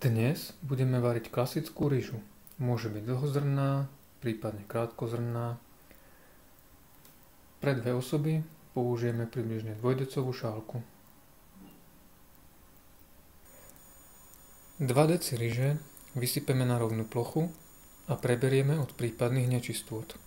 Dnes budeme variť klasickú ryžu. Môže byť dlhozrnná, prípadne krátkozrnná. Pre 2 osoby použijeme približne 2-decovú šálku. 2 deci ryže vysypeme na rovnú plochu a preberieme od prípadných nečistôt.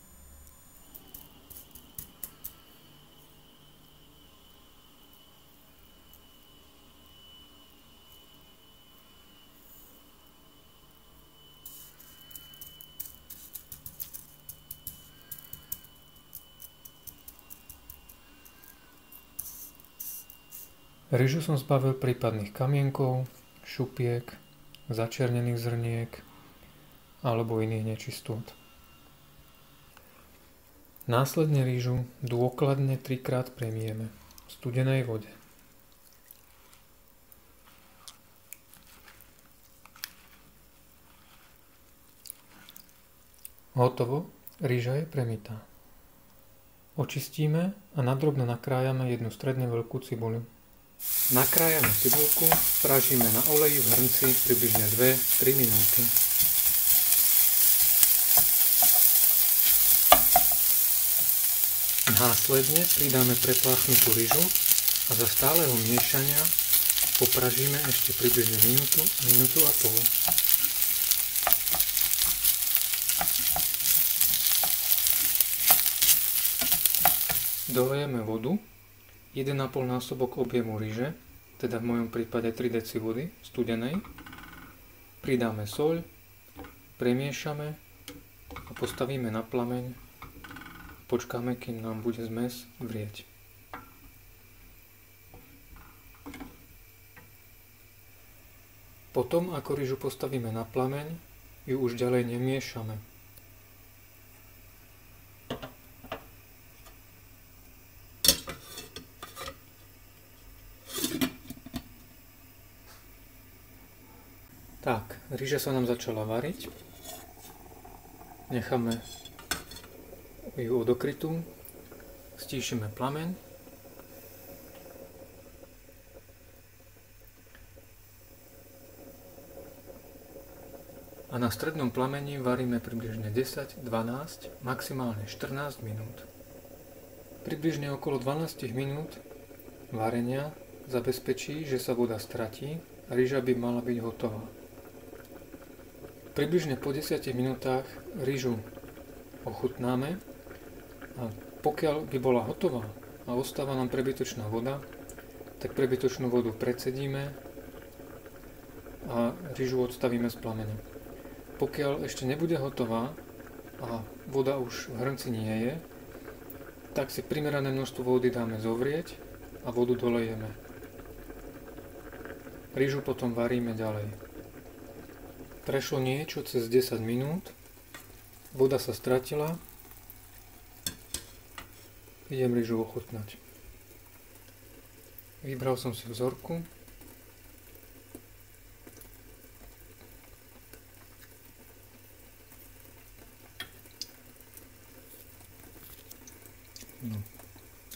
Ryžu som zbavil prípadných kamienkov, šupiek, začernených zrniek alebo iných nečistôt. Následne ryžu dôkladne 3-krát premijeme v studenej vode. Hotovo, ryža je premitá. Očistíme a nadrobno nakrájame jednu stredne veľkú cibuľu. Nakrájanú cibulku pražíme na oleji v hrnci približne 2-3 minúty. Následne pridáme prepláchnutú ryžu a za stáleho miešania popražíme ešte približne minútu a pol. Dolejeme vodu, 1,5 násobok objemu ryže, teda v mojom prípade 3 deci vody studenej. Pridáme soľ, premiešame a postavíme na plameň. Počkáme, kým nám bude zmes vrieť. Potom, ako ryžu postavíme na plameň, ju už ďalej nemiešame. Tak, ryža sa nám začala variť. Necháme ju odokrytú. Stíšime plameň. A na strednom plameni varíme približne 10, 12, maximálne 14 minút. Približne okolo 12 minút varenia zabezpečí, že sa voda stratí a ryža by mala byť hotová. Približne po 10 minútach ryžu ochutnáme a pokiaľ by bola hotová a ostáva nám prebytočná voda, tak prebytočnú vodu precedíme a ryžu odstavíme z plameňa. Pokiaľ ešte nebude hotová a voda už v hrnci nie je, tak si primerané množstvo vody dáme zovrieť a vodu dolejeme. Ryžu potom varíme ďalej. Prešlo niečo cez 10 minút, voda sa stratila, idem ryžu ochutnať. Vybral som si vzorku.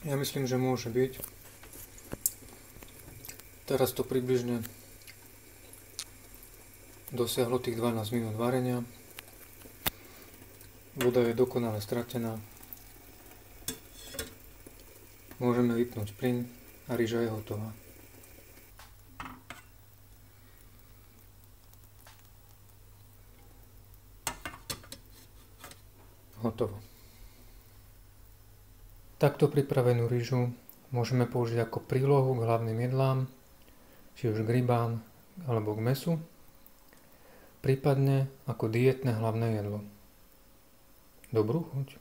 Ja myslím, že môže byť. Teraz to približne dosiahlo tých 12 minút varenia. Voda je dokonale stratená. Môžeme vypnúť plyn a ryža je hotová. Hotovo. Takto pripravenú ryžu môžeme použiť ako prílohu k hlavným jedlám, či už k rybám alebo k mäsu, prípadne ako dietné hlavné jedlo. Dobrú chuť.